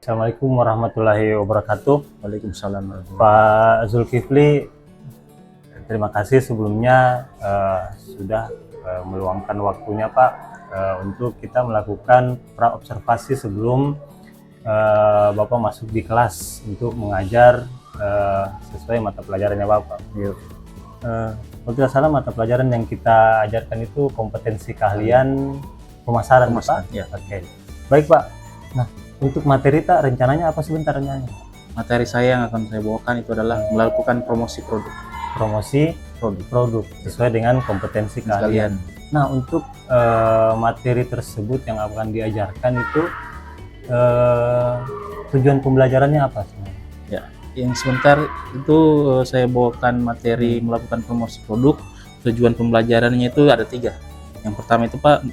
Assalamualaikum warahmatullahi wabarakatuh. Waalaikumsalam. Pak Zulkifli, terima kasih sebelumnya sudah meluangkan waktunya Pak untuk kita melakukan pra-observasi sebelum Bapak masuk di kelas untuk mengajar sesuai mata pelajarannya Bapak. Kalau tidak salah mata pelajaran yang kita ajarkan itu kompetensi keahlian pemasaran Pak? Ya. Oke. Baik Pak. Nah, untuk materi tak rencananya apa sebentar rencananya? Materi saya yang akan saya bawakan itu adalah melakukan promosi produk. Promosi produk sesuai dengan kompetensi keahlian. Nah, untuk materi tersebut yang akan diajarkan itu tujuan pembelajarannya apa sebenarnya? Ya, yang sebentar itu saya bawakan materi melakukan promosi produk. Tujuan pembelajarannya itu ada 3. Yang pertama itu Pak,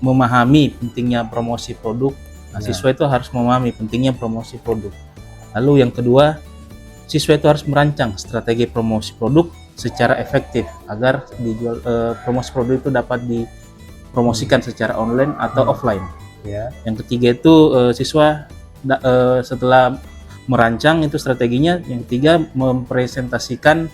memahami pentingnya promosi produk. Nah, siswa itu harus memahami pentingnya promosi produk. Lalu yang kedua, siswa itu harus merancang strategi promosi produk secara efektif agar dijual, promosi produk itu dapat dipromosikan secara online atau offline. Ya. Yang ketiga itu siswa setelah merancang itu strateginya, yang ketiga mempresentasikan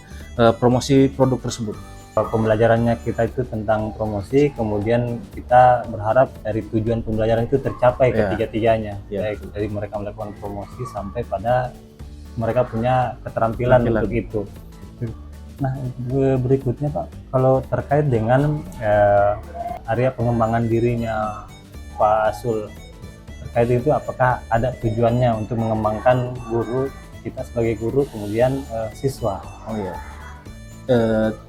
promosi produk tersebut. Pembelajarannya kita itu tentang promosi, kemudian kita berharap dari tujuan pembelajaran itu tercapai ketiga-tiganya, baik dari mereka melakukan promosi sampai pada mereka punya keterampilan untuk itu. Nah, berikutnya Pak, kalau terkait dengan area pengembangan dirinya Pak Asul, terkait itu apakah ada tujuannya untuk mengembangkan guru kita sebagai guru, kemudian siswa? Oh iya.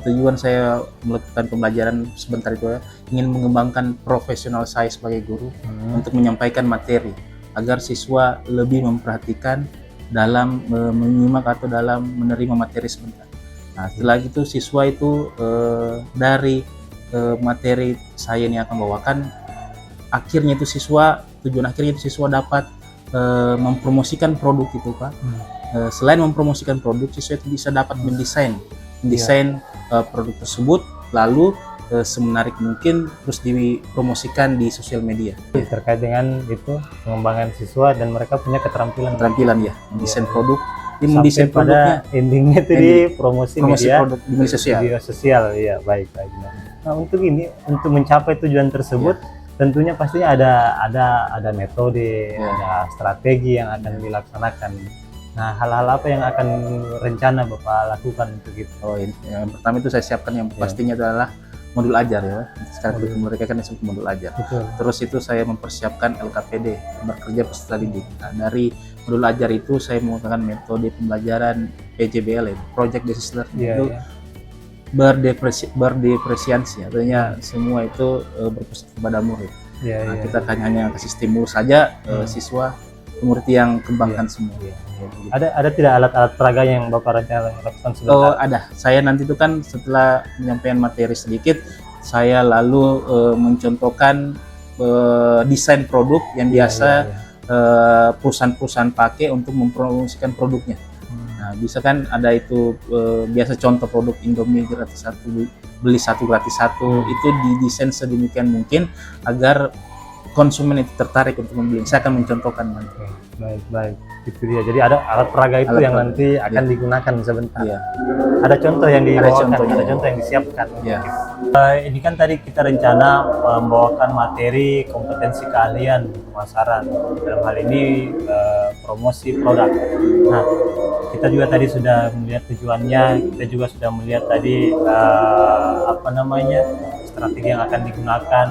Tujuan saya melakukan pembelajaran sebentar itu ingin mengembangkan profesional saya sebagai guru untuk menyampaikan materi agar siswa lebih memperhatikan dalam menyimak atau dalam menerima materi sebentar. Nah, setelah itu siswa itu dari materi saya ini akan bawakan, akhirnya itu tujuan akhirnya itu siswa dapat mempromosikan produk itu Pak. Selain mempromosikan produk, siswa itu bisa dapat mendesain produk tersebut, lalu semenarik mungkin terus dipromosikan di sosial media. Terkait dengan itu pengembangan siswa dan mereka punya keterampilan ya, mendesain produk, mendesain pada endingnya itu di promosi media, produk di media sosial. Iya, baik. Nah, untuk mencapai tujuan tersebut tentunya pastinya ada metode, ada strategi yang akan dilaksanakan. Nah, hal-hal apa yang akan rencana Bapak lakukan untuk itu? Yang pertama itu saya siapkan yang pastinya adalah modul ajar ya. Sekarang mereka kan disebut modul ajar. Betul. Terus itu saya mempersiapkan LKPD, bekerja peserta didik. Nah, dari modul ajar itu saya menggunakan metode pembelajaran PJBL, Project Based Learning itu berdepresiasi, artinya semua itu berpusat kepada murid. Kita hanya kasih stimulus saja, siswa murid yang kembangkan semua. Ada tidak alat-alat peraga yang Bapak rencana lakukan sebentar? Oh, ada. Saya nanti itu kan setelah menyampaikan materi sedikit, saya lalu mencontohkan desain produk yang biasa perusahaan-perusahaan pakai untuk mempromosikan produknya. Nah, bisa kan ada itu biasa contoh produk Indomie gratis 1 beli 1 gratis 1 itu didesain sedemikian mungkin agar konsumen itu tertarik untuk membeli. Saya akan mencontohkan nanti. Baik, itu dia. Jadi ada alat peraga itu yang nanti akan digunakan sebentar. Ada contoh yang dibawakan, ada contoh yang disiapkan. Ini kan tadi kita rencana membawakan materi kompetensi keahlian pemasaran, dalam hal ini promosi produk. Nah, kita juga tadi sudah melihat tujuannya, kita juga sudah melihat tadi strategi yang akan digunakan,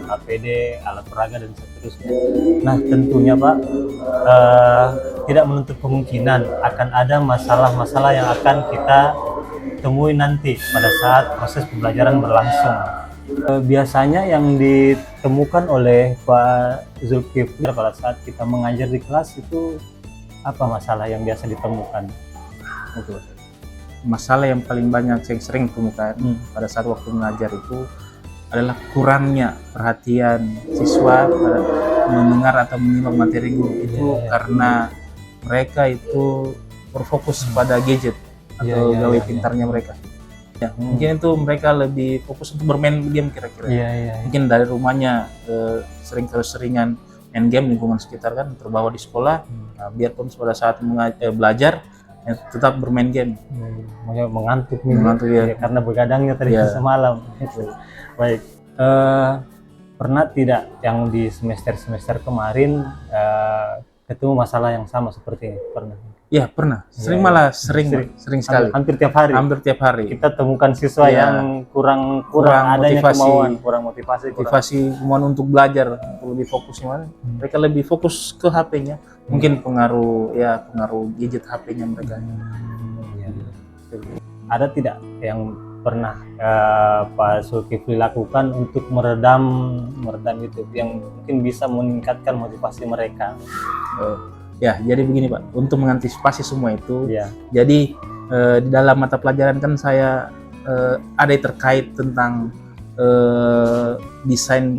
APD, alat peraga dan seterusnya. Nah, tentunya Pak, tidak menutup kemungkinan akan ada masalah-masalah yang akan kita temui nanti pada saat proses pembelajaran berlangsung. Biasanya yang ditemukan oleh Pak Zulkifli pada saat kita mengajar di kelas itu apa masalah yang biasa ditemukan? Masalah yang paling banyak yang sering ditemukan pada saat waktu mengajar itu adalah kurangnya perhatian siswa pada mendengar atau menyimak materi guru itu karena mereka itu berfokus pada gadget atau gawai pintarnya mereka. Mungkin itu mereka lebih fokus untuk bermain game kira-kira. Mungkin dari rumahnya sering-seringan main game lingkungan sekitar kan terbawa di sekolah. Nah, biarpun pada saat belajar tetap bermain game. Makanya mengantuk nih, Mengantuk, ya. karena begadangnya tadi semalam. Baik, pernah tidak yang di semester kemarin ketemu masalah yang sama seperti ini? Pernah? Ya pernah, sering sering sekali. Hampir tiap hari. Hampir tiap hari. Kita temukan siswa yang kurang adanya motivasi, kemauan, kurang motivasi kemauan untuk belajar, untuk lebih fokus gimana? Mereka lebih fokus ke HP-nya. Mungkin pengaruh gadget HP-nya mereka. Ada tidak yang pernah Pak Zulkifli lakukan untuk meredam itu, yang mungkin bisa meningkatkan motivasi mereka? Ya, jadi begini Pak, untuk mengantisipasi semua itu, jadi di dalam mata pelajaran kan saya ada yang terkait tentang desain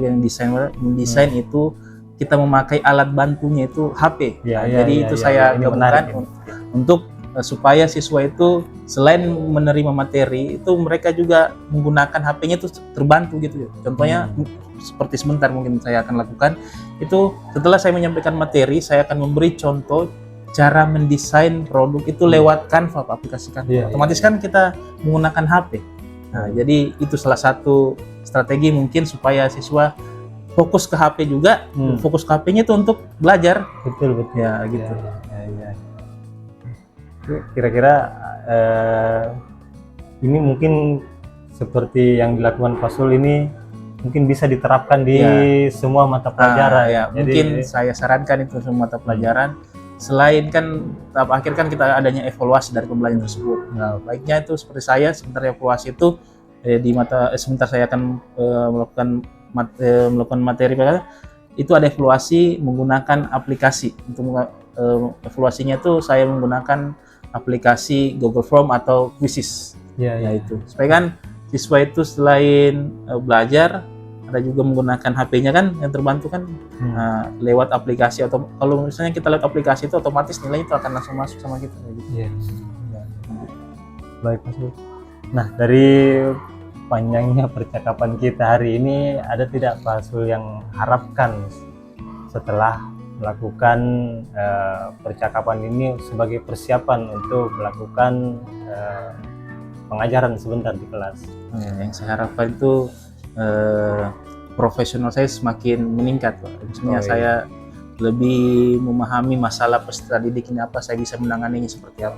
itu kita memakai alat bantunya itu HP. Jadi saya gabungkan untuk supaya siswa itu selain menerima materi itu mereka juga menggunakan HP-nya itu terbantu gitu. Contohnya seperti sebentar mungkin saya akan lakukan itu, setelah saya menyampaikan materi saya akan memberi contoh cara mendesain produk itu lewat Canva, aplikasi Canva. Otomatis kan kita menggunakan HP. Nah, jadi itu salah satu strategi mungkin supaya siswa fokus ke HP juga, fokus ke HP-nya itu untuk belajar. Betul. Ya, gitu. Kira-kira ini mungkin seperti yang dilakukan Pak Sul ini mungkin bisa diterapkan di semua mata pelajaran. Jadi, mungkin saya sarankan itu semua mata pelajaran. Selain kan tahap akhir kan kita adanya evaluasi dari pembelajaran tersebut. Nah, baiknya itu seperti saya sebentar evaluasi itu sebentar saya akan melakukan materi itu ada evaluasi menggunakan aplikasi. Untuk evaluasinya itu saya menggunakan aplikasi Google Form atau Quizzes. Itu supaya kan siswa itu selain belajar ada juga menggunakan HP-nya kan yang terbantu kan lewat aplikasi, atau kalau misalnya kita lewat aplikasi itu otomatis nilainya itu akan langsung masuk sama kita gitu. Baik Mas. Nah, dari panjangnya percakapan kita hari ini, ada tidak Pak Sul yang harapkan setelah melakukan percakapan ini sebagai persiapan untuk melakukan pengajaran sebentar di kelas? Yang saya harapkan itu profesional saya semakin meningkat Pak. Misalnya saya lebih memahami masalah peserta didik ini apa, saya bisa menanganinya seperti apa.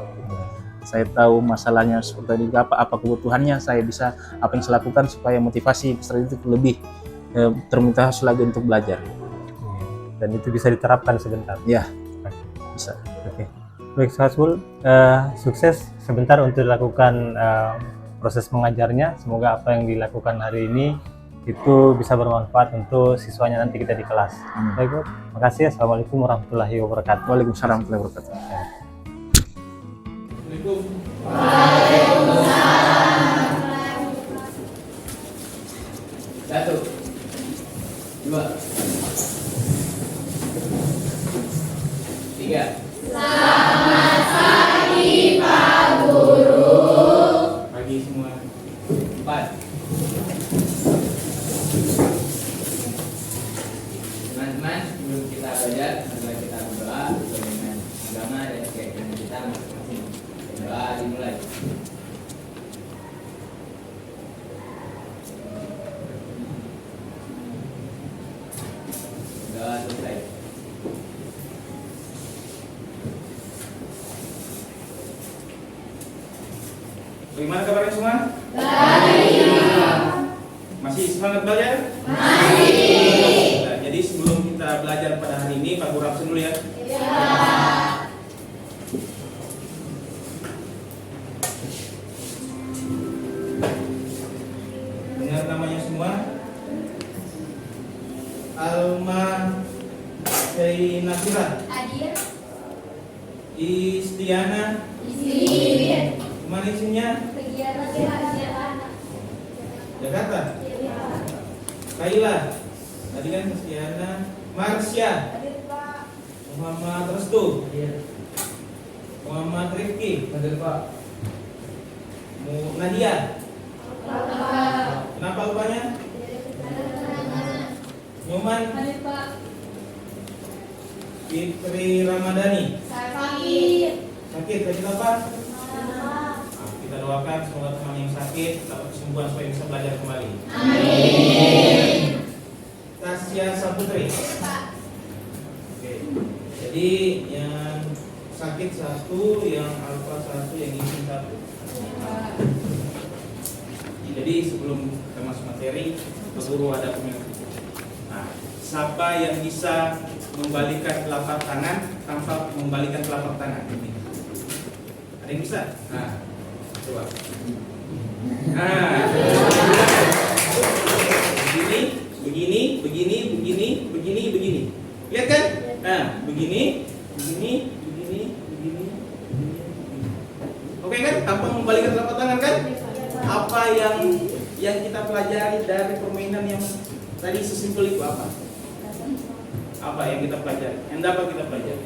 Saya tahu masalahnya seperti apa kebutuhannya, saya bisa apa yang saya lakukan supaya motivasi peserta didik lebih termotivasi lagi untuk belajar. Dan itu bisa diterapkan sebentar? Ya, bisa. Oke. Baik, Sul, sukses sebentar untuk dilakukan proses mengajarnya. Semoga apa yang dilakukan hari ini itu bisa bermanfaat untuk siswanya nanti kita di kelas. Baik, Bu. Makasih. Assalamualaikum warahmatullahi wabarakatuh. Waalaikumsalam warahmatullahi wabarakatuh. Satu, dua, tiga. Selamat pagi Pak Guru. Pagi semua. 4. Teman-teman, sebelum kita belajar, mari kita berdoa dengan agama dan keyakinan kita masing-masing. Doa dimulai. Doa selesai. Bagaimana kabarnya semua? Baik. Masih semangat belajar? Masih. Nah, jadi sebelum kita belajar pada hari ini, Pak Guru absen dulu ya. Iya. Dengar namanya semua? Alma Kainafira. Hadir. Istiana. Hadir. Kemana isinya? Jakarta. Kaila. Tadi kan Istiana. Marsya. Muhammad Restu. Muhammad Rifki. Hadir Pak. Nadia. Kenapa lupanya? Nyoman. Fitri Ramadhani. Sakit. Sakit apa? Nah, kita doakan semoga teman yang sakit dapat kesembuhan supaya bisa belajar kembali. Amin. Tasya Saputri. Oke. Jadi yang sakit satu, yang alfa satu, yang izin satu. Jadi sebelum kita masuk materi, Pak Guru ada komentar. Nah, siapa yang bisa membalikan telapak tangan tanpa membalikan telapak tangan? Ini. Ada yang bisa? Nah, coba. Nah, begini. Lihat kan? Nah, begini. Oke kan? Tanpa membalikan telapak tangan kan? Apa yang kita pelajari dari permainan yang tadi sesimpel itu apa? Apa yang kita pelajari? Yang dapat kita pelajari?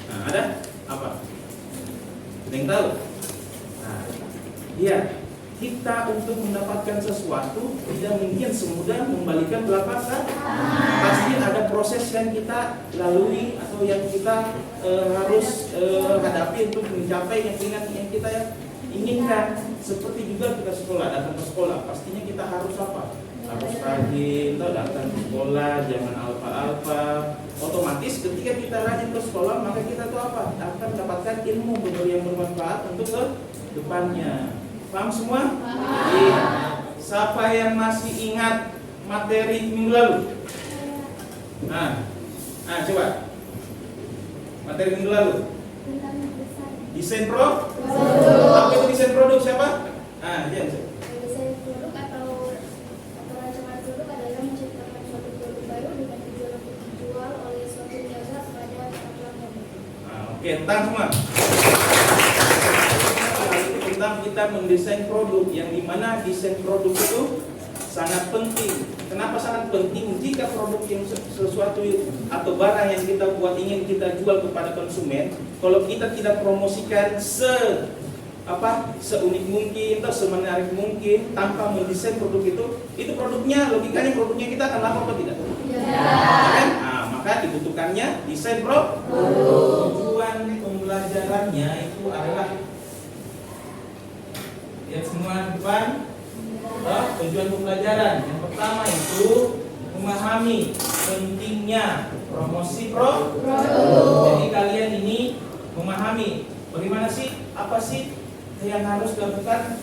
Nah, ada apa? Ada yang tahu? Nah, iya. Kita untuk mendapatkan sesuatu tidak mungkin semudah membalikan telapak tangan. Pasti ada proses yang kita lalui atau yang kita harus hadapi untuk mencapai yang kita inginkan. Seperti juga kita datang ke sekolah, pastinya kita harus apa? Harus rajin, datang ke sekolah, jangan alfa-alfa. Otomatis ketika kita rajin ke sekolah, maka kita tuh apa? Akan mendapatkan ilmu yang bermanfaat untuk ke depannya. Paham semua? Iya. Siapa yang masih ingat materi minggu lalu? Nah, coba. Materi minggu lalu. Desain produk. Apa itu desain produk siapa? Dia. Desain produk atau rancangan produk adalah menciptakan suatu produk baru dengan tujuan untuk dijual oleh suatu jasa pada pelanggan. Oke, tentang semua. Tentang kita mendesain produk, yang dimana desain produk itu sangat penting. Kenapa sangat penting? Jika produk yang sesuatu atau barang yang kita buat ingin kita jual kepada konsumen, kalau kita tidak promosikan seunik mungkin atau semenarik mungkin tanpa mendesain produk itu produknya, logikanya produknya kita akan laku atau tidak? Kan? Maka dibutuhkannya desain produk. Tujuan pembelajarannya itu adalah, lihat semua depan. Tujuan pembelajaran yang pertama itu memahami pentingnya promosi produk. Jadi kalian ini memahami bagaimana sih, apa sih yang harus dilakukan,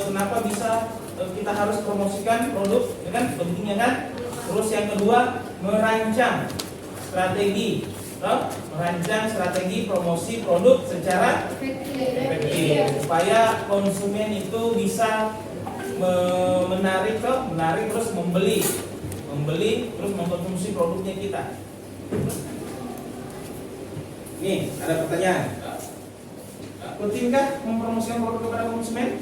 kenapa bisa kita harus promosikan produk, ya kan? Pentingnya kan. Terus yang kedua, merancang strategi promosi produk secara efektif supaya konsumen itu bisa menarik terus membeli terus mengkonsumsi produknya kita. Nih, ada pertanyaan. Pentingkah mempromosikan produk kepada konsumen?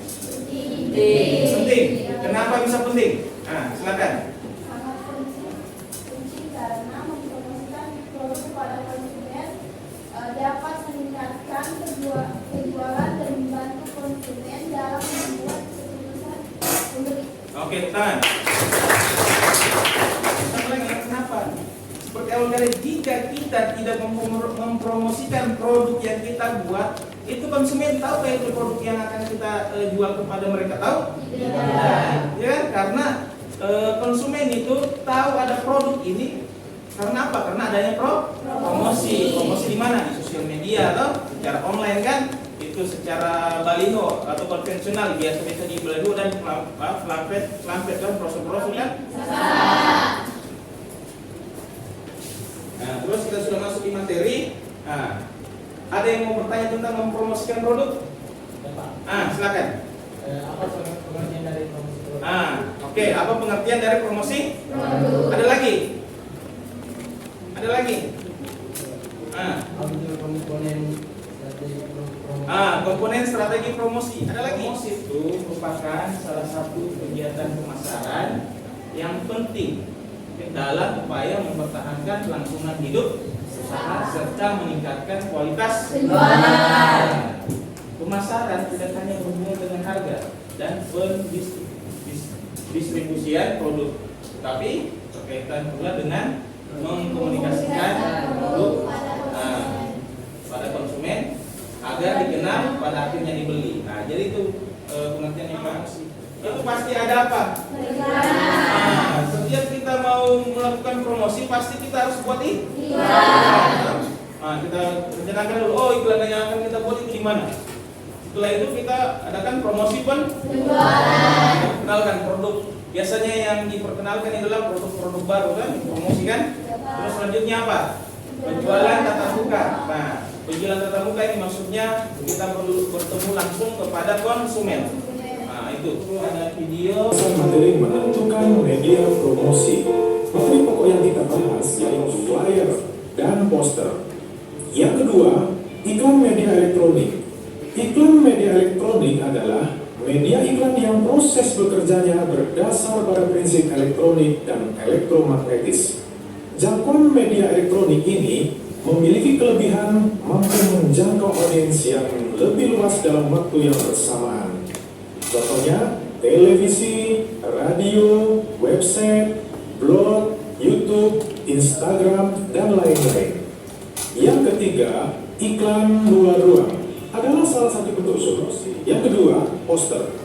Penting. Kenapa bisa penting? Silakan. Sangat penting karena mempromosikan produk kepada konsumen dapat meningkatkan penjualan dan membantu konsumen dalam membuat keputusan membeli. Oke, tangan. Kenapa? Seperti awal kali, jika kita tidak mempromosikan produk yang kita buat, itu konsumen tahu kayak itu produk yang akan kita jual kepada mereka, tahu? Tidak. Ya, karena konsumen itu tahu ada produk ini karena apa? Karena adanya promosi. Promosi di mana? Di sosial media atau secara online kan? Itu secara baliho atau konvensional, biasa di baliho dan pamflet kan, brosur kan? Nah, terus kita sudah masuk di materi. Ada yang mau bertanya tentang mempromosikan produk? Silakan. Apa pengertian dari promosi produk? Oke, apa pengertian dari promosi? Ada lagi? Komponen strategi promosi. Ada lagi? Promosi itu merupakan salah satu kegiatan pemasaran yang penting dalam upaya mempertahankan kelangsungan hidup usaha serta meningkatkan kualitas penjualan. Pemasaran tidak hanya berhubungan dengan harga dan pendistribusian produk, tetapi berkaitan pula dengan mengkomunikasikan produk pada konsumen agar dikenal pada akhirnya dibeli. Nah, jadi itu pengertiannya Pak. Itu pasti ada apa? Setiap kita mau melakukan promosi pasti kita harus buat iklan. Kita rencanakan dulu. Oh, iklan yang akan kita buat itu di mana? Setelah itu kita adakan promosi penjualan. Kenalkan produk. Biasanya yang diperkenalkan adalah produk-produk baru kan, promosikan. Terus selanjutnya apa? Penjualan tatap muka. Nah, penjualan tatap muka ini maksudnya kita perlu bertemu langsung kepada konsumen. Nah, itu ada video. Materi menentukan media promosi. Materi pokok yang kita bahas yaitu flyer dan poster. Yang kedua, iklan media elektronik. Iklan media elektronik adalah media iklan yang proses bekerjanya berdasar pada prinsip elektronik dan elektromagnetis. Jangkauan media elektronik ini memiliki kelebihan mampu menjangkau audiens yang lebih luas dalam waktu yang bersamaan. Contohnya, televisi, radio, website, blog, YouTube, Instagram, dan lain-lain. Yang ketiga, iklan luar ruang adalah salah satu bentuk promosi. Yang kedua, poster.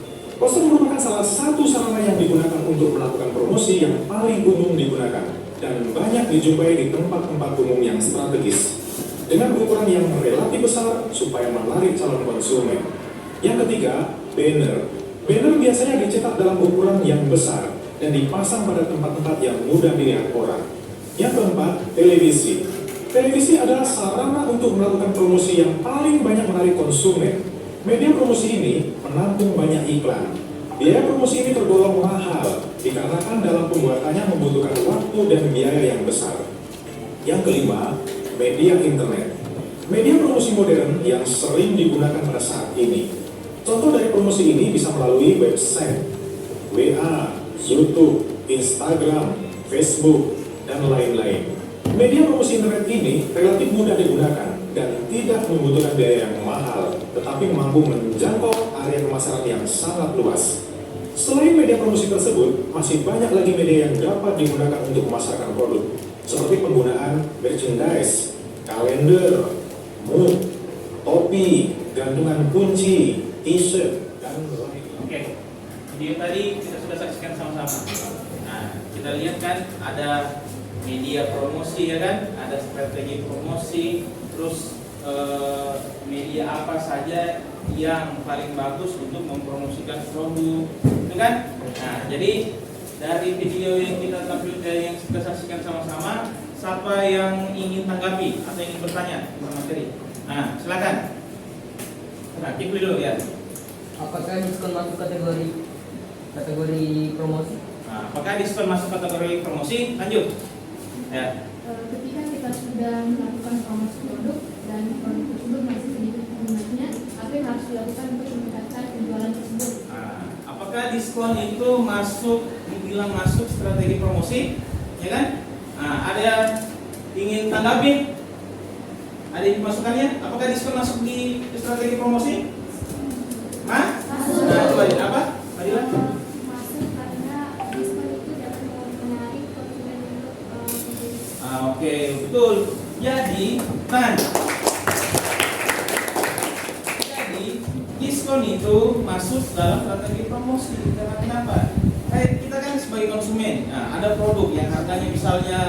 Poster merupakan salah satu sarana yang digunakan untuk melakukan promosi yang paling umum digunakan dan banyak dijumpai di tempat-tempat umum yang strategis dengan ukuran yang relatif besar supaya menarik calon konsumen. Yang ketiga, banner. Banner biasanya dicetak dalam ukuran yang besar dan dipasang pada tempat-tempat yang mudah dilihat orang. Yang keempat, televisi. Televisi adalah sarana untuk melakukan promosi yang paling banyak menarik konsumen. Media promosi ini menampung banyak iklan. Biaya promosi ini tergolong mahal dikarenakan dalam pembuatannya membutuhkan waktu dan biaya yang besar. Yang kelima, media internet. Media promosi modern yang sering digunakan pada saat ini. Contoh dari promosi ini bisa melalui website, WA, YouTube, Instagram, Facebook, dan lain-lain. Media promosi internet ini relatif mudah digunakan dan tidak membutuhkan biaya yang mahal, tetapi mampu menjangkau area pemasaran yang sangat luas. Selain media promosi tersebut, masih banyak lagi media yang dapat digunakan untuk memasarkan produk, seperti penggunaan merchandise, kalender, mug, topi, gantungan kunci, t-shirt, dan lain-lain. Oke, video tadi kita sudah saksikan sama-sama. Nah, kita lihat kan ada media promosi ya kan, ada strategi promosi, terus media apa saja yang paling bagus untuk mempromosikan produk, itu kan? Nah, jadi dari video yang kita tampilkan, yang kita saksikan sama-sama, siapa yang ingin tanggapi atau ingin bertanya tentang materi? Nah, silakan. Nah, Kipli dulu ya. Apakah diskon masuk kategori promosi? Nah, apakah diskon masuk kategori promosi? Lanjut. Ya. Ketika kita sudah melakukan promosi produk dan produk tersebut masih sedikit peminatnya, apa yang harus dilakukan untuk meningkatkan penjualan tersebut? Nah, apakah diskon itu dibilang masuk strategi promosi, ya kan? Nah, ada ingin tanggapi? Ada yang masukannya? Apakah diskon masuk di strategi promosi? Hah? Masuk. Nah, itu aja apa? Fadila? Masuk karena diskon itu dapat menarik konsumen untuk membeli. Oke, betul. Jadi diskon itu masuk dalam strategi promosi. Karena kenapa? Kita kan sebagai konsumen, nah, ada produk yang harganya misalnya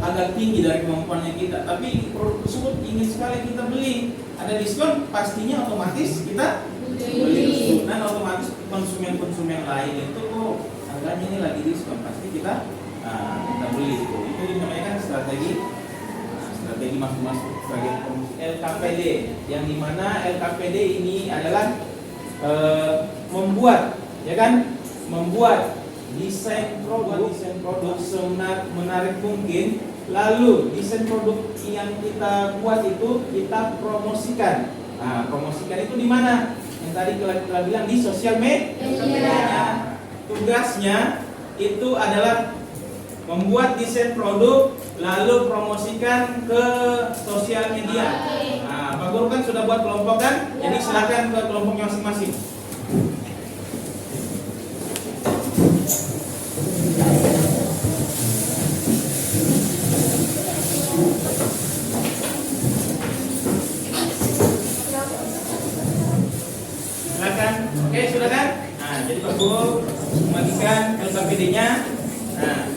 agak tinggi dari kemampuannya kita, tapi produk tersebut ingin sekali kita beli. Ada diskon, pastinya otomatis kita beli. Dan otomatis konsumen-konsumen lain itu harganya ini lagi diskon, pasti kita beli. Itu dinamakan kan strategi masuk sebagai LKPD, yang dimana LKPD ini adalah membuat desain produk semenarik mungkin, lalu desain produk yang kita buat itu kita promosikan. Nah, promosikan itu di mana? Yang tadi kita bilang di sosial media. Tugasnya itu adalah membuat desain produk lalu promosikan ke sosial media. Nah, Pak Guru kan sudah buat kelompok kan? Jadi silakan ke kelompoknya masing-masing. Oke, sudah kan? Nah, jadi Pak Guru membagikan LKPD-nya. Nah,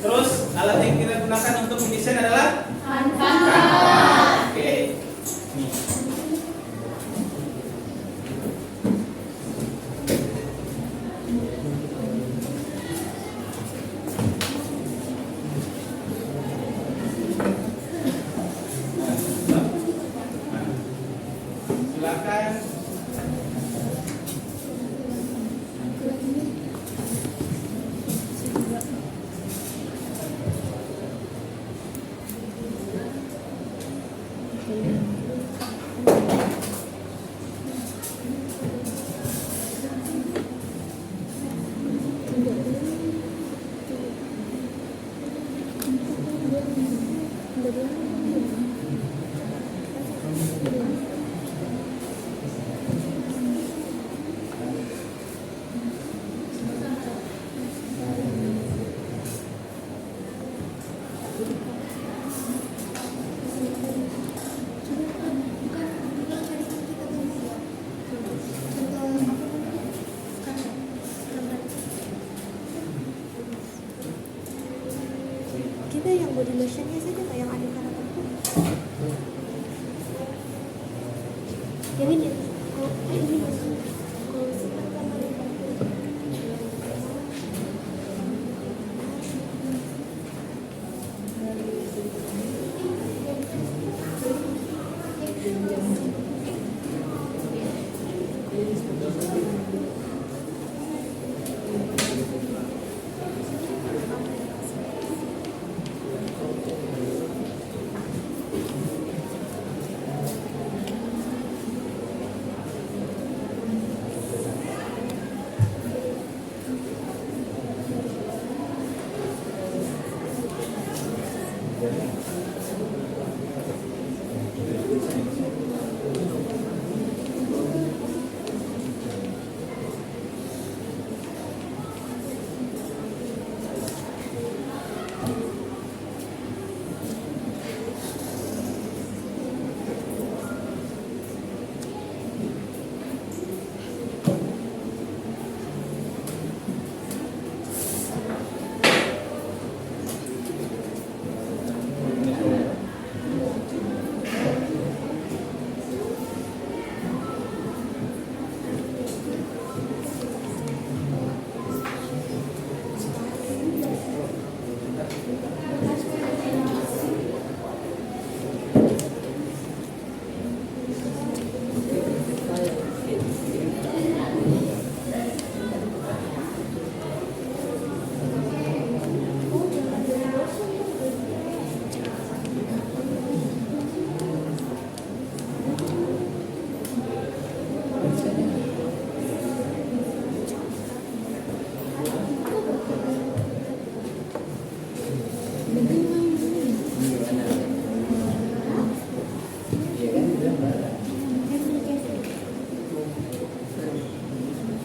terus alat yang kita gunakan untuk mendesain adalah Canva. Oke. Nih. Silakan. Kita yang body lotionnya saja nggak yang ada karakter. Yang ini. Oh, ini masuk. Kalau sekarang kan ada karakter.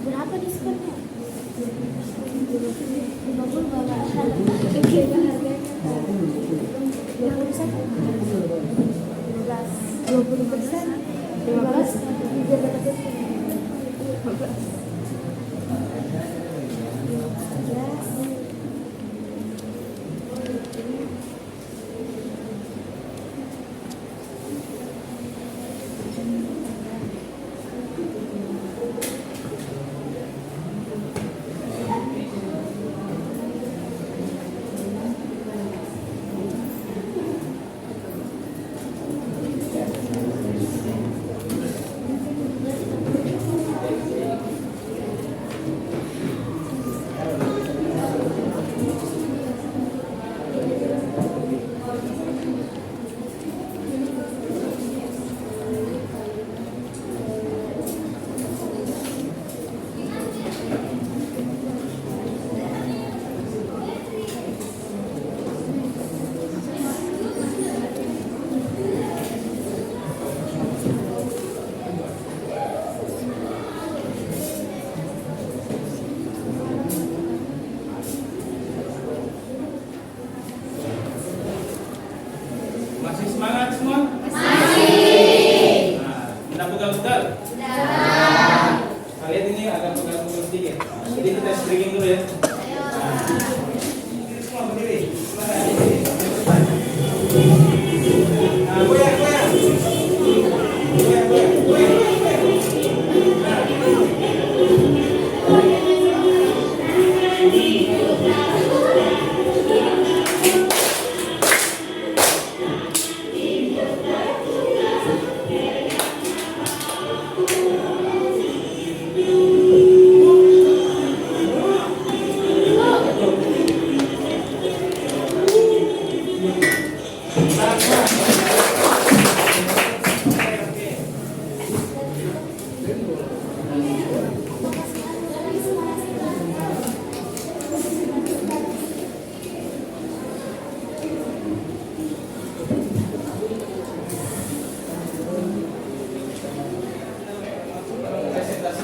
Berapa diskonnya? 50 berapa? Harganya 20%. 20%. 15. Dia dapat diskon. 15.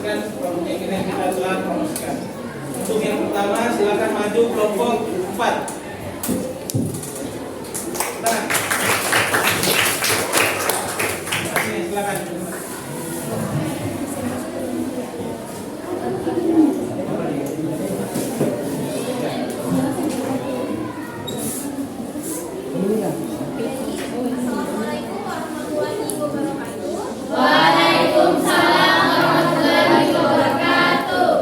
mempromosikan produk yang kita telah promosikan. Untuk yang pertama silakan maju kelompok 4. Silakan. Assalamualaikum warahmatullahi wabarakatuh.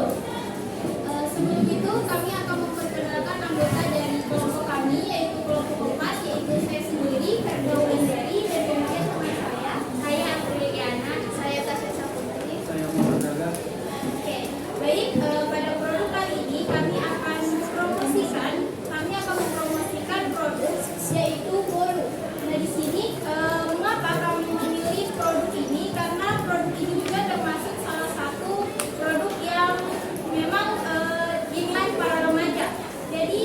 Sebelum itu kami akan memperkenalkan anggota dari kelompok kami, yaitu kelompok 4, yaitu saya sendiri, Ferda Wulandari, dan kemudian teman saya Apriliana, saya Tasya Saputri. Oke, baik, pada produk kali ini kami akan mempromosikan produk yaitu bolu. Nah di sini mengapa kami memilih produk ini? Karena produk ini juga termasuk salah satu produk yang memang diminati para remaja. Jadi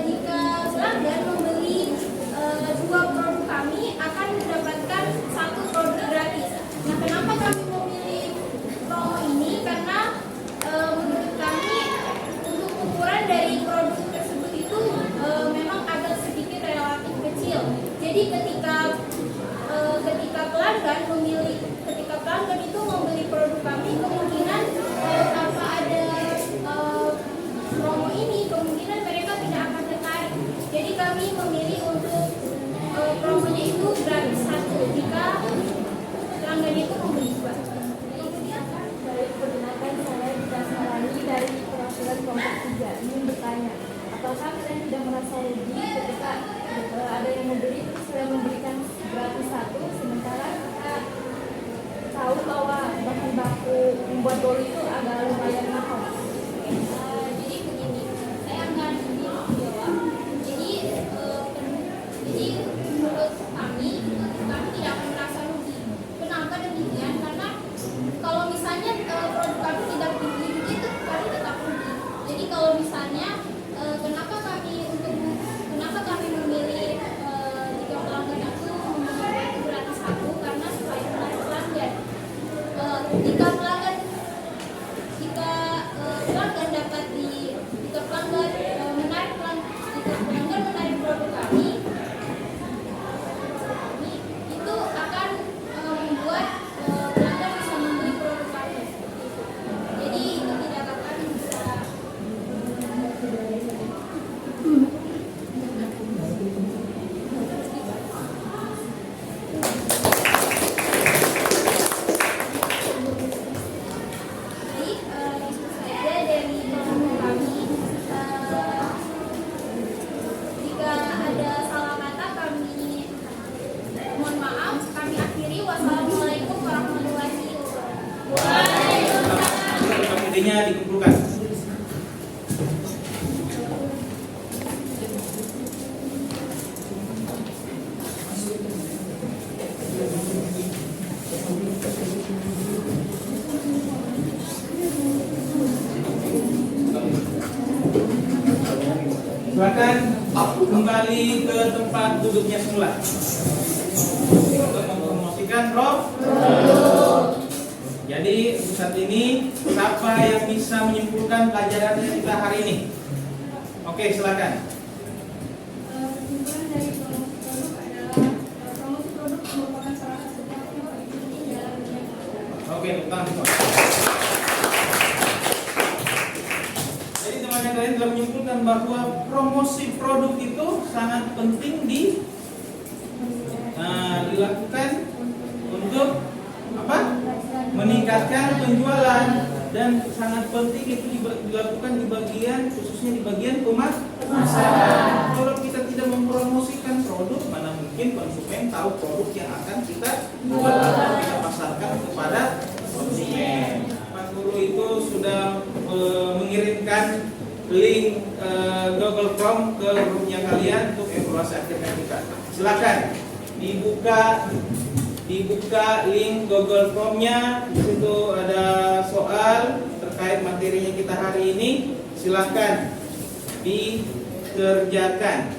jika pelanggan membeli 2 produk kami akan mendapatkan 1 produk gratis. Nah kenapa kami memilih promo ini? Karena menurut kami untuk ukuran dari produk tersebut itu memang agak sedikit relatif kecil. Jadi ketika pelanggan itu membeli produk kami, kemungkinan tanpa ada promo ini, kemungkinan mereka tidak akan tertarik. Jadi kami memilih untuk promonya itu gratis 1 jika pelanggan itu membeli 2. Baik, perkenalkan saya Dita Sarani dari perwakilan kelompok 3. Ingin bertanya, apakah kalian tidak merasa rugi ketika ada yang membeli terus saya memberikan gratis 1, sementara kita tahu bahwa bahan baku membuat bolu itu agak lumayan mahal. Jadi begini, saya akan menjawab. Jadi menurut kami tidak akan merasa rugi. Kenapa demikian? Karena kalau misalnya produk kami tidak dibeli itu kami tetap rugi. Jadi kalau misalnya kenapa kami memilih jika pelanggan itu membeli gratis 1, karena supaya menarik pelanggan. Jika pelanggan menarik produk kami, itu akan membuat pelanggan bisa membeli produk kami. Jadi itu tidak akan bisa. Baik, itu saja dari kelompok kami. Jika ada salah kata kami mohon maaf. Kami akhiri. Wassalamualaikum warahmatullahi wabarakatuh. Idenya dikumpulkan. Silakan kembali ke tempat duduknya semula untuk mempromosikan produk. Jadi untuk saat ini siapa yang bisa menyimpulkan pelajaran kita hari ini? Oke, silakan. Kesimpulan dari promosi produk adalah promosi produk merupakan salah satu tahap yang paling penting dalam dunia. Oke, utang semua. Jadi teman-teman kalian telah menyimpulkan bahwa promosi produk itu sangat penting dilakukan untuk apa? Meningkatkan penjualan, dan sangat penting itu dilakukan di bagian, khususnya di bagian pemasaran. Kalau kita tidak mempromosikan produk, mana mungkin konsumen tahu produk yang akan kita jual atau kita pasarkan kepada konsumen. Pak Guru itu sudah mengirimkan link Google Form ke grupnya kalian untuk evaluasi akhirnya kita. Silakan dibuka link Google Form-nya. Di situ ada soal terkait materinya kita hari ini. Silakan dikerjakan.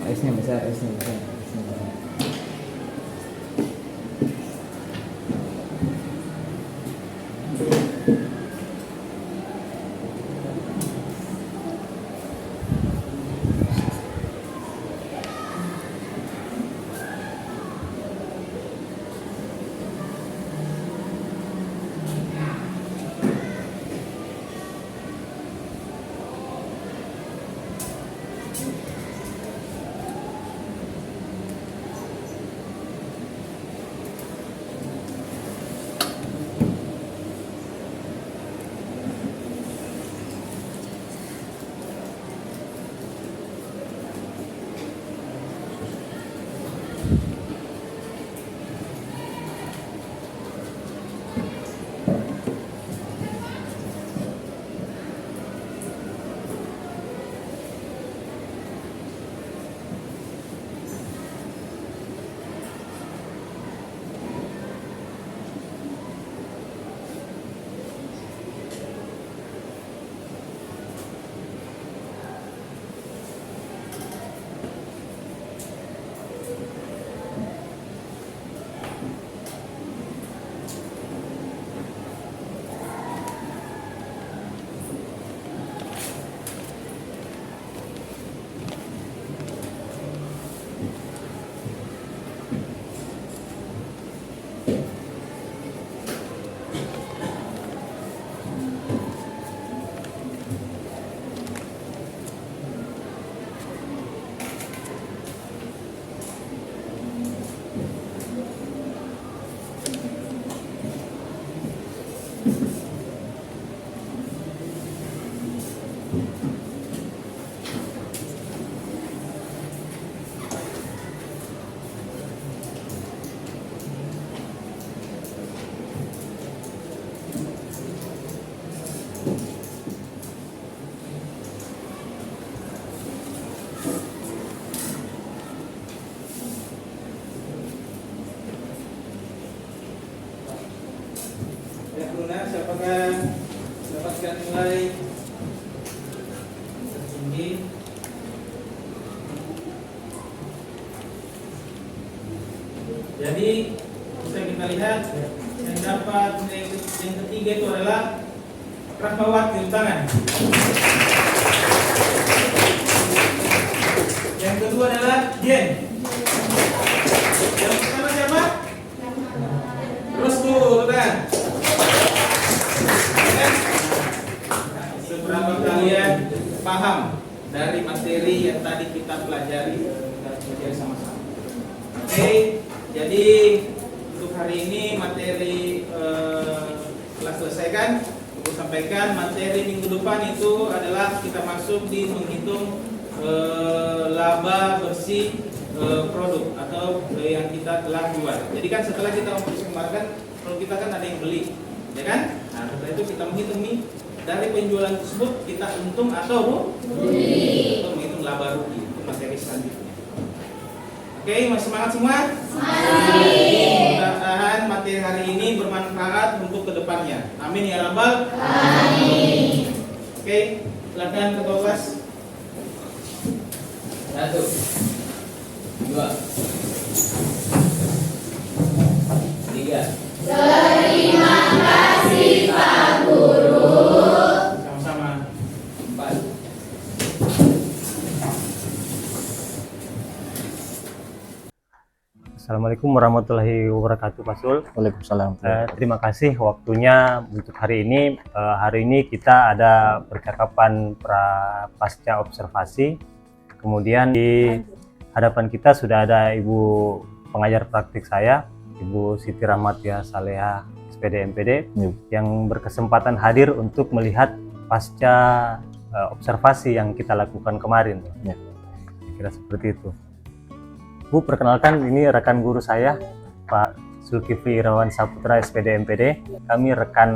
S-nya besar, S-nya besar, S-nya besar. Siapakah mendapatkan nilai tertinggi? Jadi bisa kita lihat yang dapat nilai yang ketiga itu adalah Rahmawati, tangan. Yang kedua adalah Jen. Yang pertama siapa? Terus tuh, kan? Seberapa kalian paham dari materi yang tadi kita pelajari sama-sama? Oke, jadi untuk hari ini materi telah selesaikan. Untuk sampaikan materi minggu depan itu adalah kita masuk di menghitung laba bersih produk atau yang kita telah jual. Jadi kan setelah kita mempersembahkan produk kita kan ada yang beli, ya kan? Nah, setelah itu kita menghitung nih dari penjualan tersebut kita untung atau rugi, atau menghitung laba rugi. Itu materi selanjutnya. Oke, masih semangat semua? Mudah-mudahan materi hari ini bermanfaat untuk kedepannya. Amin ya rabbal alamin. Oke, silakan ketua kelas. 1, 2, 3. Terima kasih Pak Guru. Sama-sama. Assalamualaikum warahmatullahi wabarakatuh, Pak Sul. Waalaikumsalam. Terima kasih waktunya untuk hari ini. Hari ini kita ada percakapan pasca observasi. Kemudian di hadapan kita sudah ada Ibu pengajar praktik saya, Ibu Siti Rahmatia Saleha, SPD MPD, yang berkesempatan hadir untuk melihat pasca observasi yang kita lakukan kemarin. Kira seperti itu. Bu, perkenalkan, ini rekan guru saya, Pak Zulkifli Irawan Saputra, SPD MPD. Kami rekan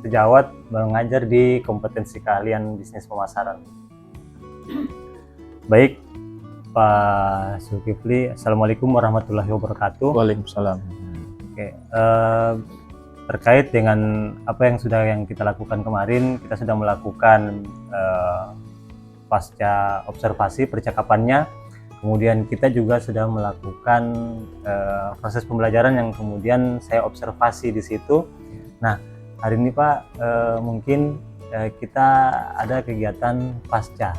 sejawat mengajar di kompetensi keahlian bisnis pemasaran. Baik, Pak Zulkifli, Assalamualaikum warahmatullahi wabarakatuh. Waalaikumsalam. Oke, terkait dengan apa yang kita lakukan kemarin, kita sudah melakukan pasca observasi percakapannya. Kemudian kita juga sudah melakukan proses pembelajaran yang kemudian saya observasi di situ. Nah, hari ini Pak, mungkin kita ada kegiatan pasca.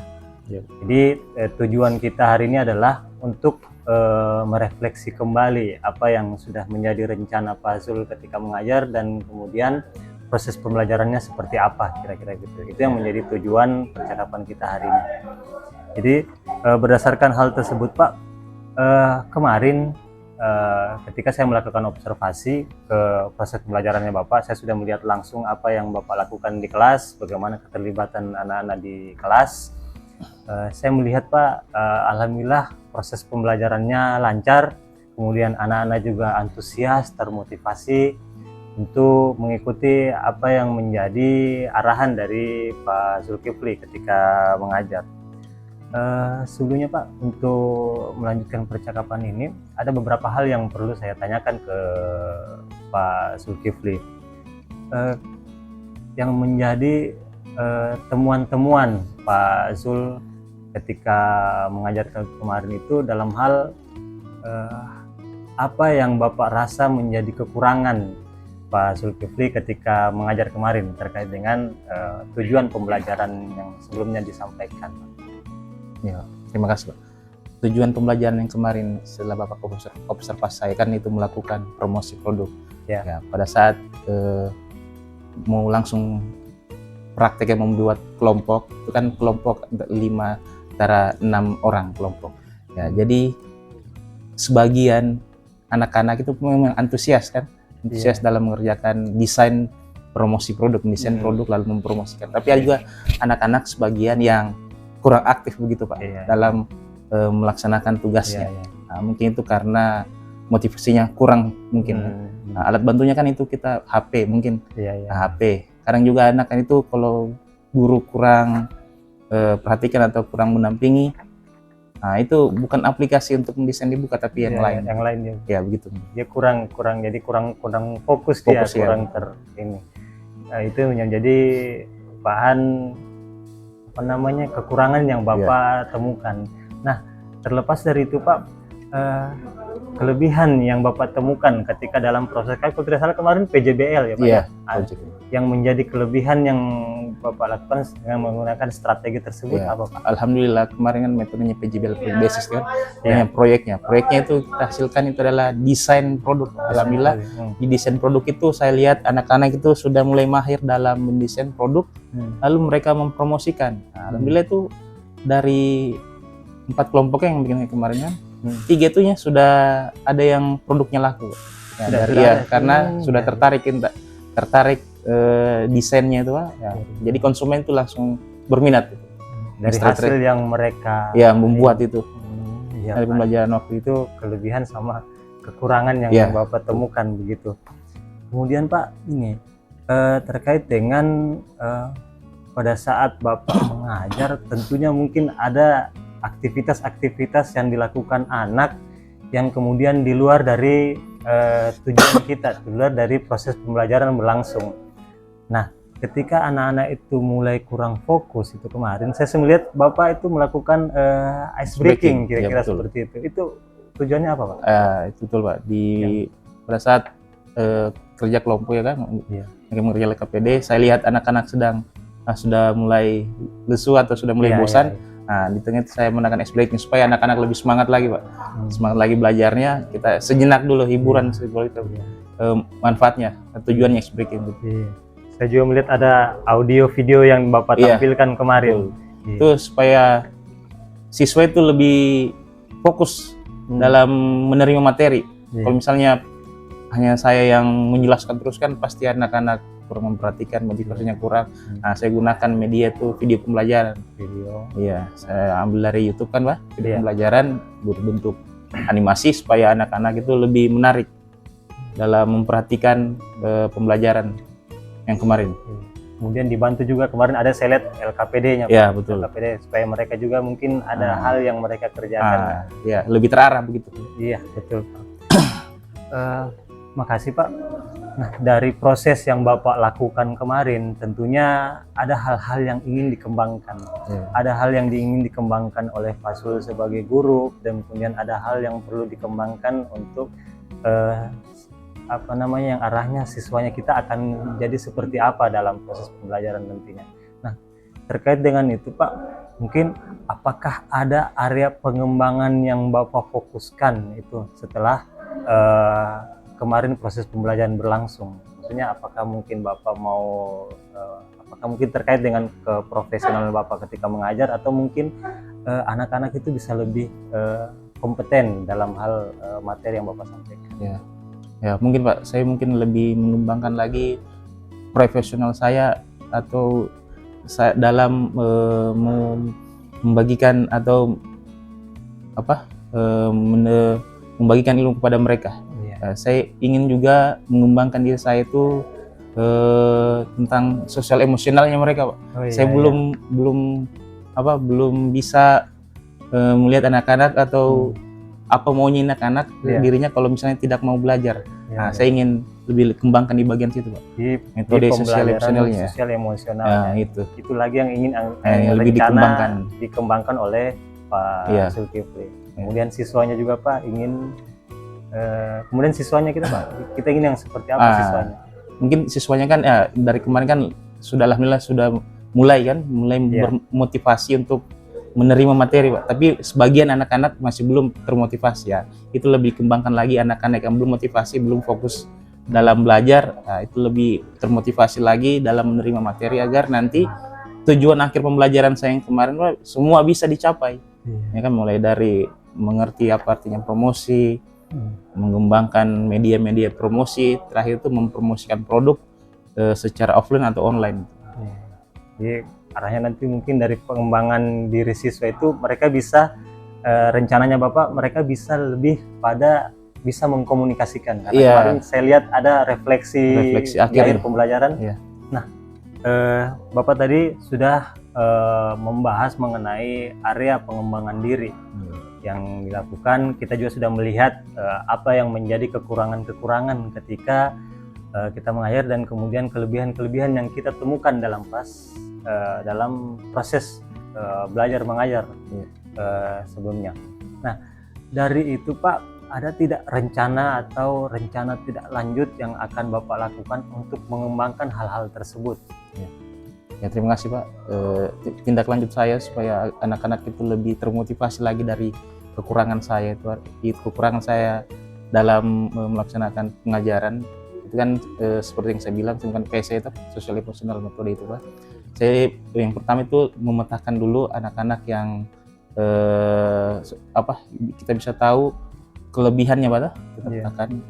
Jadi tujuan kita hari ini adalah untuk merefleksi kembali apa yang sudah menjadi rencana Pak Zul ketika mengajar dan kemudian proses pembelajarannya seperti apa kira-kira gitu. Itu yang menjadi tujuan percakapan kita hari ini. Jadi berdasarkan hal tersebut Pak, kemarin ketika saya melakukan observasi ke proses pembelajarannya Bapak, saya sudah melihat langsung apa yang Bapak lakukan di kelas, bagaimana keterlibatan anak-anak di kelas. Saya melihat Pak, alhamdulillah proses pembelajarannya lancar, kemudian anak-anak juga antusias, termotivasi untuk mengikuti apa yang menjadi arahan dari Pak Zulkifli ketika mengajar. Sebelumnya Pak, untuk melanjutkan percakapan ini, ada beberapa hal yang perlu saya tanyakan ke Pak Zulkifli. Yang menjadi temuan-temuan Pak Zul ketika mengajar kemarin itu dalam hal apa yang Bapak rasa menjadi kekurangan Pak Zulkifli ketika mengajar kemarin terkait dengan tujuan pembelajaran yang sebelumnya disampaikan. Ya, terima kasih Pak. Tujuan pembelajaran yang kemarin setelah Bapak observasi saya kan itu melakukan promosi produk. Ya, pada saat mau langsung praktek yang membuat kelompok, itu kan kelompok 5 antara 6 orang kelompok. Ya, jadi sebagian anak-anak itu memang antusias kan, dalam mengerjakan desain promosi produk, mendesain produk lalu mempromosikan. Tapi ada juga anak-anak sebagian yang kurang aktif begitu Pak dalam melaksanakan tugasnya. Nah, mungkin itu karena motivasinya kurang mungkin. Nah, alat bantunya kan itu kita HP mungkin. HP. Kadang juga anak kan itu kalau guru kurang perhatikan atau kurang mendampingi, nah itu bukan aplikasi untuk mendesain dibuka tapi yang lain. Yang lain ya begitu. Dia kurang fokus dia, kurang ini. Nah, itu menjadi bahan kekurangan yang Bapak temukan. Nah, terlepas dari itu Pak, kelebihan yang Bapak temukan ketika dalam proses, kalau tidak salah kemarin PJBL ya Pak, yang menjadi kelebihan yang Bapak lakukan dengan menggunakan strategi tersebut apa Pak? Alhamdulillah kemarin kan metodenya PJBL basis kan, proyeknya itu kita hasilkan itu adalah desain produk. Alhamdulillah di desain produk itu saya lihat anak-anak itu sudah mulai mahir dalam mendesain produk, lalu mereka mempromosikan. Nah, alhamdulillah itu dari 4 kelompok yang bikin kemarin kan, 3 itu sudah ada yang produknya laku. Karena sudah tertarik desainnya itu Pak. Jadi konsumen itu langsung berminat dari hasil yang mereka membuat itu. Dari pembelajaran waktu itu kelebihan sama kekurangan yang Bapak temukan begitu. Kemudian Pak, ini terkait dengan pada saat Bapak mengajar, tentunya mungkin ada aktivitas-aktivitas yang dilakukan anak yang kemudian di luar dari tujuan kita, di luar dari proses pembelajaran berlangsung. Nah, ketika anak-anak itu mulai kurang fokus itu kemarin, saya melihat Bapak itu melakukan ice breaking kira-kira seperti itu. Itu tujuannya apa Pak? Itu betul Pak. Pada saat kerja kelompok ya kan, mengerjakan KPD, saya lihat anak-anak sudah mulai lesu atau sudah mulai bosan. Nah, di tengah itu saya menggunakan ice breaking supaya anak-anak lebih semangat lagi, Pak. Semangat lagi belajarnya, kita sejenak dulu hiburan seperti itu. Manfaatnya, tujuannya ice breaking gitu. Iya. Saya juga melihat ada audio video yang Bapak tampilkan kemarin. Iya. Itu supaya siswa itu lebih fokus dalam menerima materi. Kalau misalnya hanya saya yang menjelaskan terus kan pasti anak-anak kurang memperhatikan, motivasinya kurang. Nah, saya gunakan media itu video pembelajaran. Iya, saya ambil dari YouTube kan, Pak. Video pembelajaran berbentuk animasi supaya anak-anak itu lebih menarik dalam memperhatikan pembelajaran yang kemarin. Kemudian dibantu juga kemarin ada saya lihat LKPD-nya, Pak. Ya, betul. LKPD supaya mereka juga mungkin ada hal yang mereka kerjakan. Ya, lebih terarah begitu. Iya, betul. Makasih, Pak. Nah, dari proses yang Bapak lakukan kemarin, tentunya ada hal-hal yang ingin dikembangkan. Ada hal yang ingin dikembangkan oleh Fasul sebagai guru, dan kemudian ada hal yang perlu dikembangkan untuk yang arahnya siswanya kita akan jadi seperti apa dalam proses pembelajaran nantinya. Nah, terkait dengan itu, Pak, mungkin apakah ada area pengembangan yang Bapak fokuskan itu setelah kemarin proses pembelajaran berlangsung? Maksudnya apakah mungkin Bapak mau apakah mungkin terkait dengan keprofesionalan Bapak ketika mengajar, atau mungkin anak-anak itu bisa lebih kompeten dalam hal materi yang Bapak sampaikan? Ya, mungkin Pak, saya mungkin lebih mengembangkan lagi profesional saya atau dalam membagikan atau membagikan ilmu kepada mereka. Saya ingin juga mengembangkan diri saya itu tentang sosial emosionalnya mereka, Pak. Saya belum bisa melihat anak-anak atau apa maunya anak-anak dirinya kalau misalnya tidak mau belajar. Saya ingin lebih kembangkan di bagian situ, Pak. Metode sosial emosionalnya. Itu lagi yang ingin lebih dikembangkan oleh Pak Zulkifli. Kemudian siswanya juga, Pak, ingin kemudian siswanya kita ingin yang seperti apa siswanya? Mungkin siswanya kan dari kemarin kan sudah mulai bermotivasi untuk menerima materi, Pak. Tapi sebagian anak-anak masih belum termotivasi ya. Itu lebih kembangkan lagi anak-anak yang belum motivasi, belum fokus dalam belajar. Itu lebih termotivasi lagi dalam menerima materi agar nanti tujuan akhir pembelajaran saya yang kemarin, Pak, semua bisa dicapai. Ya kan, mulai dari mengerti apa artinya promosi, mengembangkan media-media promosi, terakhir itu mempromosikan produk secara offline atau online. Jadi arahnya nanti mungkin dari pengembangan diri siswa itu mereka bisa rencananya Bapak, mereka bisa lebih pada bisa mengkomunikasikan. Karena kemarin saya lihat ada refleksi akhir pembelajaran. Nah, Bapak tadi sudah membahas mengenai area pengembangan diri yang dilakukan. Kita juga sudah melihat apa yang menjadi kekurangan-kekurangan ketika kita mengajar, dan kemudian kelebihan-kelebihan yang kita temukan dalam proses belajar mengajar sebelumnya. Nah, dari itu, Pak, ada tidak rencana atau rencana tidak lanjut yang akan Bapak lakukan untuk mengembangkan hal-hal tersebut? Ya, terima kasih, Pak. Tindak lanjut saya supaya anak-anak itu lebih termotivasi lagi dari kekurangan saya itu kekurangan saya dalam melaksanakan pengajaran itu kan seperti yang saya bilang, itu kan PC itu social emotional metode itu, Pak. Saya yang pertama itu memetakan dulu anak-anak yang kita bisa tahu kelebihannya, Pak, kita petakan.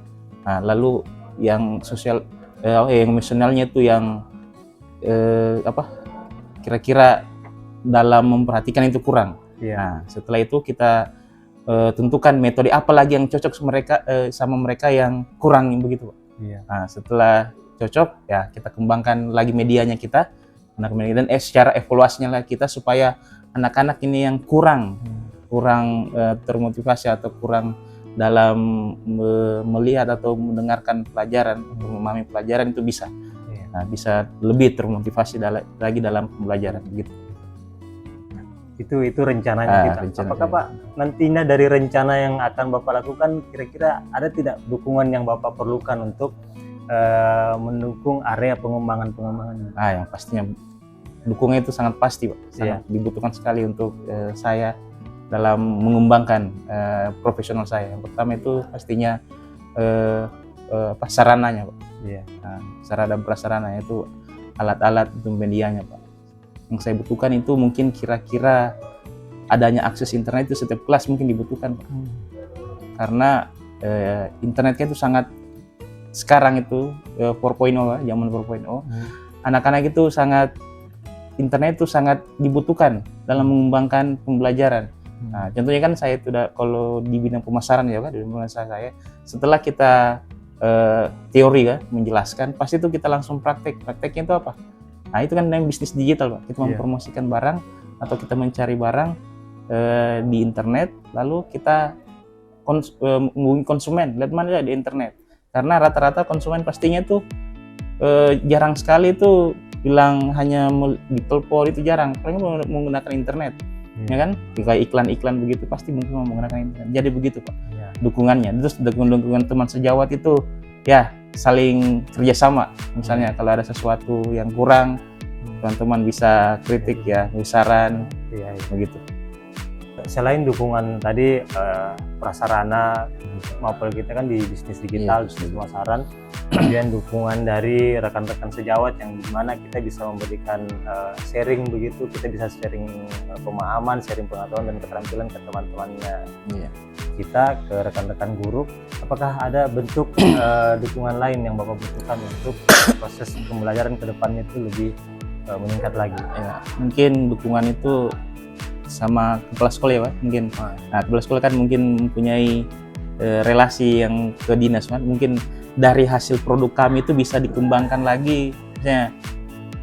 Nah, lalu yang sosial yang emosionalnya itu yang kira-kira dalam memperhatikan itu kurang. Nah, setelah itu kita tentukan metode apa lagi yang cocok sama mereka yang kurang begitu, Pak. Nah, setelah cocok ya kita kembangkan lagi medianya kita, dan secara evaluasinya lah kita supaya anak-anak ini yang kurang termotivasi atau kurang dalam melihat atau mendengarkan pelajaran, memahami pelajaran itu bisa lebih termotivasi lagi dalam pembelajaran gitu. Itu rencananya kita. Apakah Pak nantinya dari rencana yang akan Bapak lakukan, kira-kira ada tidak dukungan yang Bapak perlukan untuk mendukung area pengembangan? Yang pastinya dukungan itu sangat pasti Pak, sangat dibutuhkan sekali untuk saya dalam mengembangkan profesional saya. Yang pertama itu pastinya sarananya Pak. Nah, sarana dan prasarana itu alat-alat untuk medianya Pak. Yang saya butuhkan itu mungkin kira-kira adanya akses internet itu setiap kelas mungkin dibutuhkan Pak. Karena internetnya itu sangat sekarang itu 4.0 Pak, zaman 4.0. Anak-anak itu internet itu sangat dibutuhkan dalam mengembangkan pembelajaran. Nah, contohnya kan saya itu kalau di bidang pemasaran ya Pak, di bidang saya setelah kita teori kan menjelaskan, pasti itu kita langsung prakteknya itu apa? Nah itu kan namanya bisnis digital Pak, kita mempromosikan barang atau kita mencari barang di internet, lalu kita menghubungi konsumen, lihat mana di internet, karena rata-rata konsumen pastinya tuh jarang sekali tuh bilang hanya di telepon, itu jarang, paling menggunakan internet. Ya kan, kayak iklan-iklan begitu pasti mungkin menggunakan internet. Jadi begitu Pak dukungannya. Terus dukungan teman sejawat itu ya saling kerjasama. Misalnya kalau ada sesuatu yang kurang, teman-teman bisa kritik ya, saran, begitu. Selain dukungan tadi prasarana maupun kita kan di bisnis digital, bisnis pemasaran, kemudian dukungan dari rekan-rekan sejawat yang dimana kita bisa memberikan sharing begitu, kita bisa sharing pemahaman, sharing pengetahuan dan keterampilan ke teman-temannya kita, ke rekan-rekan guru. Apakah ada bentuk dukungan lain yang Bapak butuhkan untuk proses pembelajaran ke depannya itu lebih meningkat lagi? Ya, mungkin dukungan itu sama kepala sekolah ya Pak, mungkin. Nah, kepala sekolah kan mungkin mempunyai relasi yang ke dinas Pak. Mungkin dari hasil produk kami itu bisa dikembangkan lagi, misalnya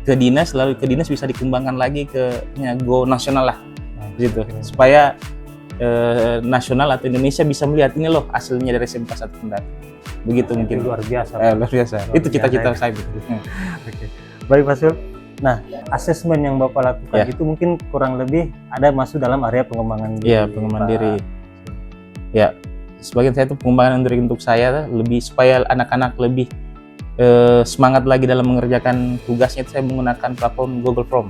ke dinas, lalu ke dinas bisa dikembangkan lagi ke go nasional lah, gitu. Supaya nasional atau Indonesia bisa melihat ini loh hasilnya dari SMK 1 Kendari. Begitu mungkin. Luar biasa. Luar biasa. Itu cita-cita saya. Oke. Baik Pak Sul. Nah, asesmen yang Bapak lakukan itu mungkin kurang lebih ada masuk dalam area pengembangan diri. Iya, pengembangan diri. Ya, sebagian saya itu pengembangan diri untuk saya lebih supaya anak-anak lebih semangat lagi dalam mengerjakan tugasnya. Itu saya menggunakan platform Google Form.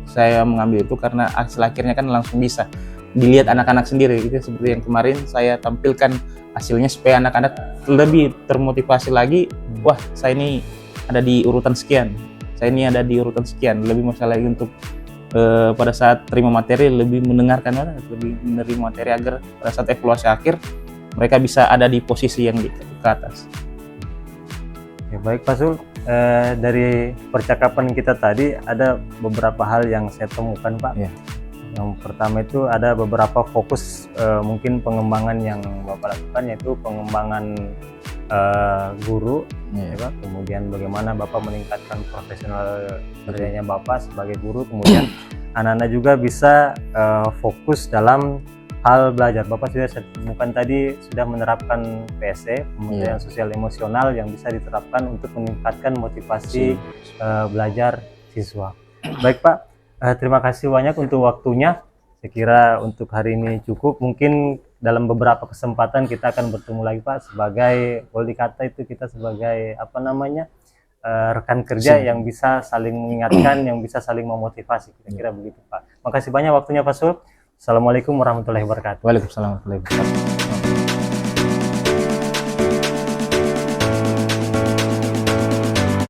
Saya mengambil itu karena hasil akhirnya kan langsung bisa dilihat anak-anak sendiri. Itu seperti yang kemarin saya tampilkan hasilnya supaya anak-anak lebih termotivasi lagi. Wah, saya ini ada di urutan sekian, saya ini ada di urutan sekian. Lebih masalah lagi untuk pada saat terima materi lebih mendengarkan, lebih menerima materi agar pada saat evaluasi akhir mereka bisa ada di posisi yang ke atas. Ya, baik Pak Sul, dari percakapan kita tadi ada beberapa hal yang saya temukan Pak. Yang pertama itu ada beberapa fokus mungkin pengembangan yang Bapak lakukan, yaitu pengembangan guru, ya Pak. Kemudian bagaimana Bapak meningkatkan profesional kerjanya Bapak sebagai guru, kemudian anak-anak juga bisa fokus dalam hal belajar. Bapak sudah saya temukan tadi sudah menerapkan PSE, pembelajaran sosial emosional, yang bisa diterapkan untuk meningkatkan motivasi belajar siswa. Baik Pak, terima kasih banyak untuk waktunya. Saya kira untuk hari ini cukup. Mungkin dalam beberapa kesempatan kita akan bertemu lagi Pak, sebagai boleh dikata itu kita sebagai rekan kerja yang bisa saling mengingatkan, yang bisa saling memotivasi, kira-kira begitu Pak. Makasih banyak waktunya Pak Sul. Assalamualaikum warahmatullahi wabarakatuh. Waalaikumsalam warahmatullahi wabarakatuh.